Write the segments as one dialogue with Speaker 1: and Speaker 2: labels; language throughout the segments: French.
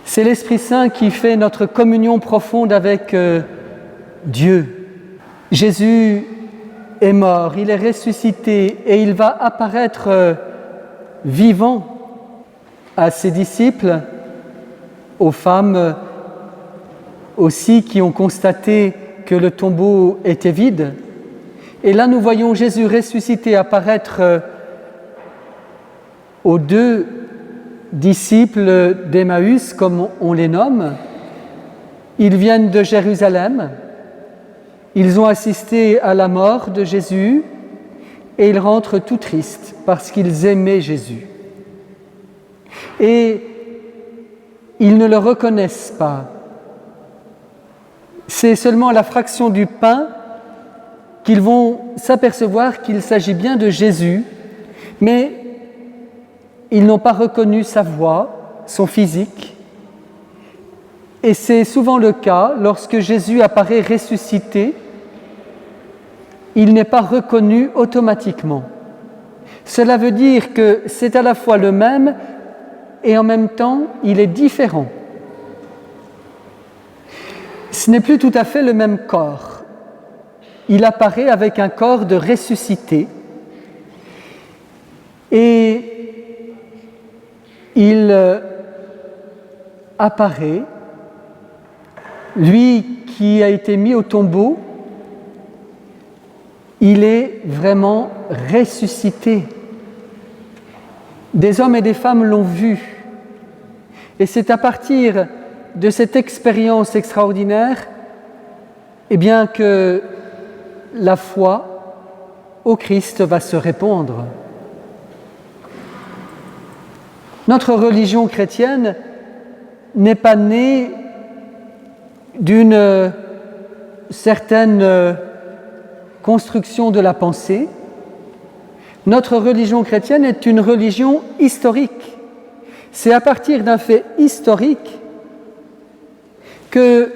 Speaker 1: C'est l'Esprit Saint qui fait notre communion profonde avec Dieu. Jésus est mort, il est ressuscité et il va apparaître vivant à ses disciples, aux femmes aussi qui ont constaté que le tombeau était vide. Et là, nous voyons Jésus ressuscité apparaître aux deux disciples d'Emmaüs, comme on les nomme. Ils viennent de Jérusalem, ils ont assisté à la mort de Jésus et ils rentrent tout tristes parce qu'ils aimaient Jésus. Et ils ne le reconnaissent pas. C'est seulement à la fraction du pain qu'ils vont s'apercevoir qu'il s'agit bien de Jésus, mais ils n'ont pas reconnu sa voix, son physique. Et c'est souvent le cas lorsque Jésus apparaît ressuscité, il n'est pas reconnu automatiquement. Cela veut dire que c'est à la fois le même et en même temps, il est différent. Ce n'est plus tout à fait le même corps. Il apparaît avec un corps de ressuscité et il apparaît, lui qui a été mis au tombeau, il est vraiment ressuscité. Des hommes et des femmes l'ont vu. Et c'est à partir de cette expérience extraordinaire que la foi au Christ va se répandre. Notre religion chrétienne n'est pas née d'une certaine construction de la pensée. Notre religion chrétienne est une religion historique. C'est à partir d'un fait historique que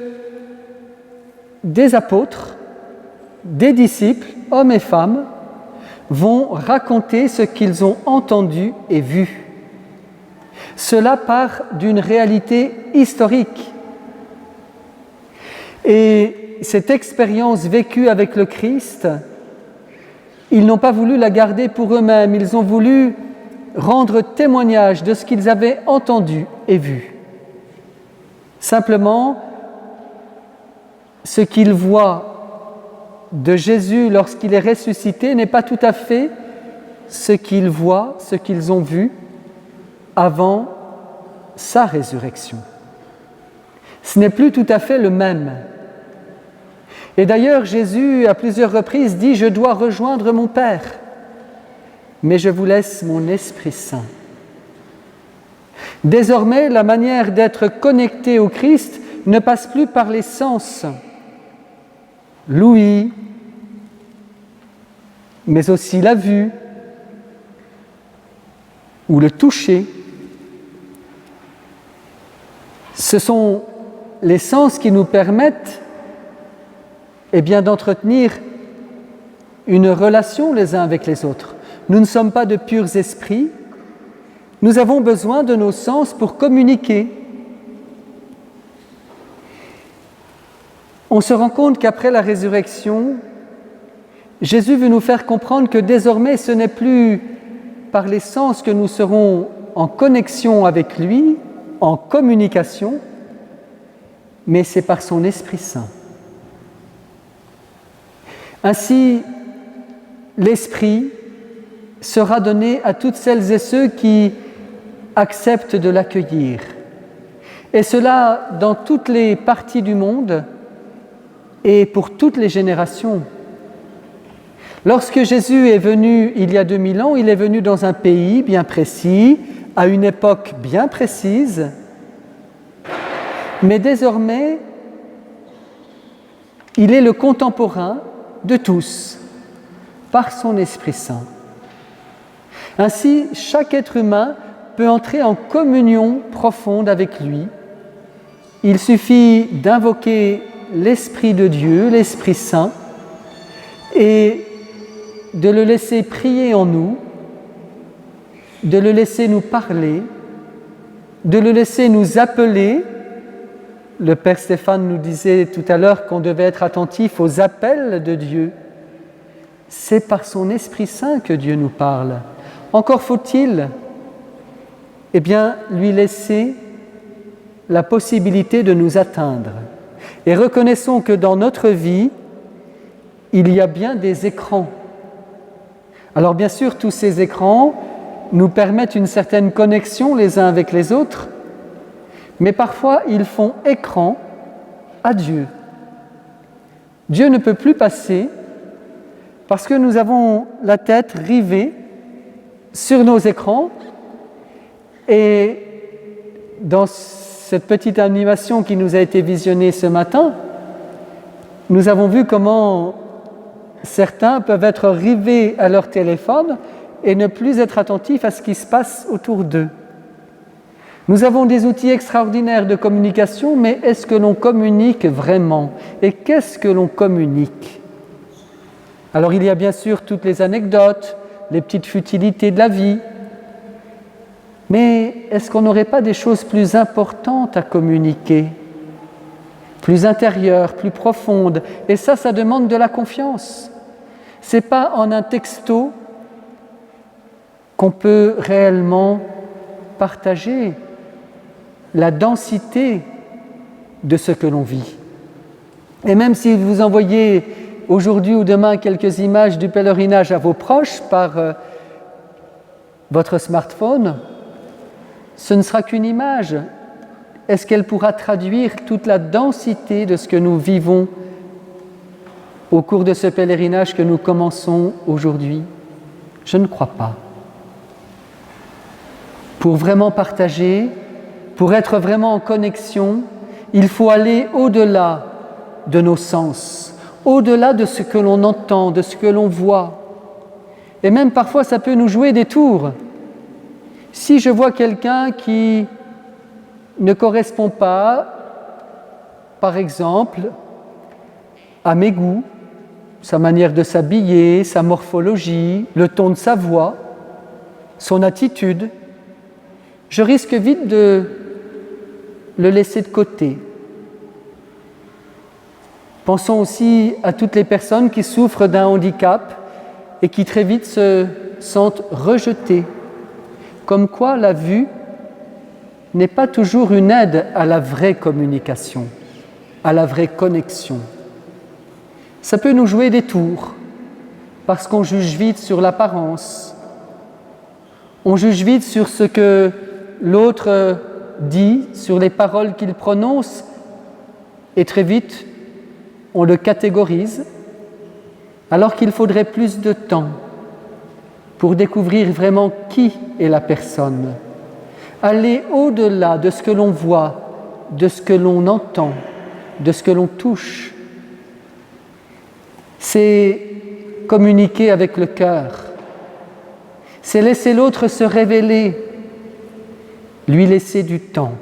Speaker 1: des apôtres, des disciples, hommes et femmes, vont raconter ce qu'ils ont entendu et vu. Cela part d'une réalité historique. Et cette expérience vécue avec le Christ, ils n'ont pas voulu la garder pour eux-mêmes, ils ont voulu rendre témoignage de ce qu'ils avaient entendu et vu. Simplement, ce qu'ils voient de Jésus lorsqu'il est ressuscité n'est pas tout à fait ce qu'ils voient, ce qu'ils ont vu avant sa résurrection. Ce n'est plus tout à fait le même. Et d'ailleurs, Jésus, à plusieurs reprises, dit « Je dois rejoindre mon Père, mais je vous laisse mon Esprit Saint. » Désormais, la manière d'être connecté au Christ ne passe plus par les sens, l'ouïe, mais aussi la vue ou le toucher. Ce sont les sens qui nous permettent d'entretenir une relation les uns avec les autres. Nous ne sommes pas de purs esprits, nous avons besoin de nos sens pour communiquer. On se rend compte qu'après la résurrection, Jésus veut nous faire comprendre que désormais ce n'est plus par les sens que nous serons en connexion avec lui, en communication, mais c'est par son Esprit Saint. Ainsi, l'Esprit sera donné à toutes celles et ceux qui acceptent de l'accueillir. Et cela dans toutes les parties du monde et pour toutes les générations. Lorsque Jésus est venu il y a 2000 ans, il est venu dans un pays bien précis, à une époque bien précise, mais désormais, il est le contemporain de tous, par son Esprit Saint. Ainsi, chaque être humain peut entrer en communion profonde avec lui. Il suffit d'invoquer l'Esprit de Dieu, l'Esprit Saint, et de le laisser prier en nous, de le laisser nous parler, de le laisser nous appeler. Le Père Stéphane nous disait tout à l'heure qu'on devait être attentif aux appels de Dieu. C'est par son Esprit Saint que Dieu nous parle. Encore faut-il, lui laisser la possibilité de nous atteindre. Et reconnaissons que dans notre vie, il y a bien des écrans. Alors bien sûr, tous ces écrans nous permettent une certaine connexion les uns avec les autres, mais parfois ils font écran à Dieu. Dieu ne peut plus passer parce que nous avons la tête rivée sur nos écrans, et dans cette petite animation qui nous a été visionnée ce matin, nous avons vu comment certains peuvent être rivés à leur téléphone et ne plus être attentifs à ce qui se passe autour d'eux. Nous avons des outils extraordinaires de communication, mais est-ce que l'on communique vraiment? Et qu'est-ce que l'on communique? Alors il y a bien sûr toutes les anecdotes, les petites futilités de la vie, mais est-ce qu'on n'aurait pas des choses plus importantes à communiquer, plus intérieures, plus profondes? Et ça demande de la confiance. Ce n'est pas en un texto qu'on peut réellement partager la densité de ce que l'on vit. Et même si vous envoyez aujourd'hui ou demain quelques images du pèlerinage à vos proches par votre smartphone, ce ne sera qu'une image. Est-ce qu'elle pourra traduire toute la densité de ce que nous vivons au cours de ce pèlerinage que nous commençons aujourd'hui? Je ne crois pas. Pour vraiment partager, pour être vraiment en connexion, il faut aller au-delà de nos sens, au-delà de ce que l'on entend, de ce que l'on voit. Et même parfois, ça peut nous jouer des tours. Si je vois quelqu'un qui ne correspond pas, par exemple, à mes goûts, sa manière de s'habiller, sa morphologie, le ton de sa voix, son attitude, je risque vite de le laisser de côté. Pensons aussi à toutes les personnes qui souffrent d'un handicap et qui très vite se sentent rejetées. Comme quoi la vue n'est pas toujours une aide à la vraie communication, à la vraie connexion. Ça peut nous jouer des tours, parce qu'on juge vite sur l'apparence, on juge vite sur ce que l'autre dit, sur les paroles qu'il prononce, et très vite on le catégorise, alors qu'il faudrait plus de temps pour découvrir vraiment qui est la personne, aller au-delà de ce que l'on voit, de ce que l'on entend, de ce que l'on touche. C'est communiquer avec le cœur, c'est laisser l'autre se révéler, lui laisser du temps.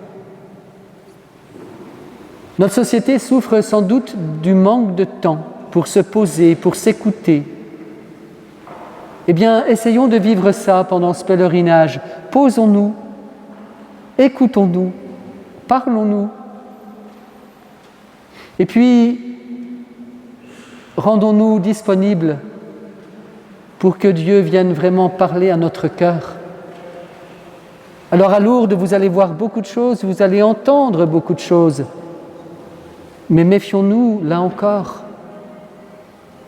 Speaker 1: Notre société souffre sans doute du manque de temps pour se poser, pour s'écouter. Eh bien, essayons de vivre ça pendant ce pèlerinage. Posons-nous, écoutons-nous, parlons-nous. Et puis, rendons-nous disponibles pour que Dieu vienne vraiment parler à notre cœur. Alors à Lourdes, vous allez voir beaucoup de choses, vous allez entendre beaucoup de choses. Mais méfions-nous, là encore.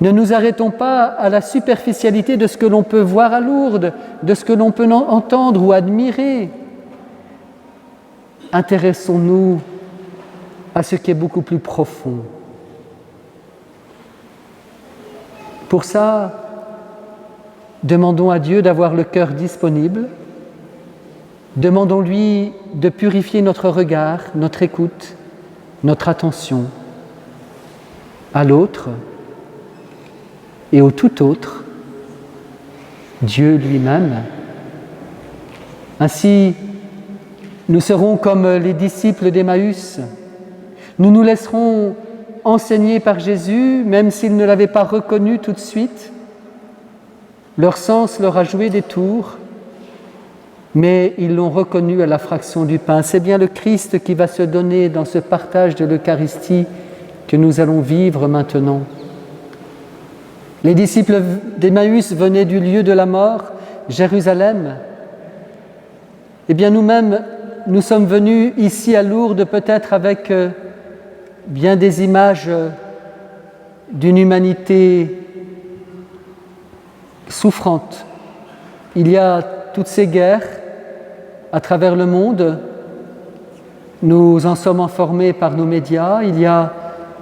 Speaker 1: Ne nous arrêtons pas à la superficialité de ce que l'on peut voir à Lourdes, de ce que l'on peut entendre ou admirer. Intéressons-nous à ce qui est beaucoup plus profond. Pour ça, demandons à Dieu d'avoir le cœur disponible. Demandons-lui de purifier notre regard, notre écoute, notre attention à l'autre et au tout autre, Dieu lui-même. Ainsi, nous serons comme les disciples d'Emmaüs. Nous nous laisserons enseigner par Jésus, même s'ils ne l'avaient pas reconnu tout de suite. Leur sens leur a joué des tours, mais ils l'ont reconnu à la fraction du pain. C'est bien le Christ qui va se donner dans ce partage de l'Eucharistie que nous allons vivre maintenant. Les disciples d'Emmaüs venaient du lieu de la mort, Jérusalem. Eh bien nous-mêmes, nous sommes venus ici à Lourdes peut-être avec bien des images d'une humanité souffrante. Il y a toutes ces guerres à travers le monde. Nous en sommes informés par nos médias. Il y a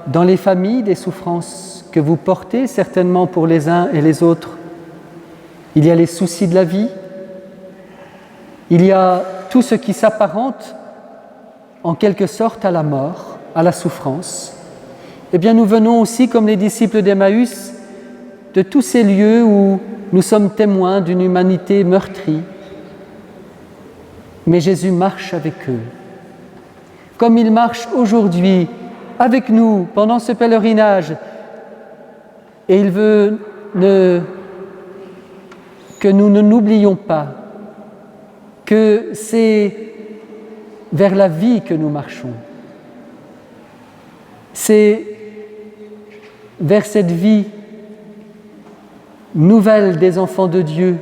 Speaker 1: dans les familles des souffrances que vous portez certainement pour les uns et les autres. Il y a les soucis de la vie. Il y a tout ce qui s'apparente en quelque sorte à la mort, à la souffrance. Eh bien, nous venons aussi, comme les disciples d'Emmaüs, de tous ces lieux où nous sommes témoins d'une humanité meurtrie. Mais Jésus marche avec eux. Comme il marche aujourd'hui avec nous pendant ce pèlerinage. Et il veut que nous ne n'oublions pas que c'est vers la vie que nous marchons. C'est vers cette vie nouvelle des enfants de Dieu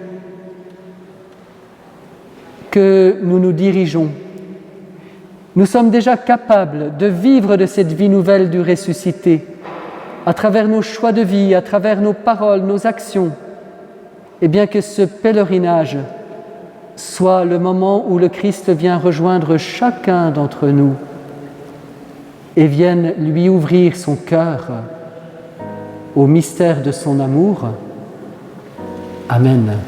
Speaker 1: que nous nous dirigeons. Nous sommes déjà capables de vivre de cette vie nouvelle du ressuscité à travers nos choix de vie, à travers nos paroles, nos actions. Et bien que ce pèlerinage soit le moment où le Christ vient rejoindre chacun d'entre nous et vienne lui ouvrir son cœur au mystère de son amour. Amen.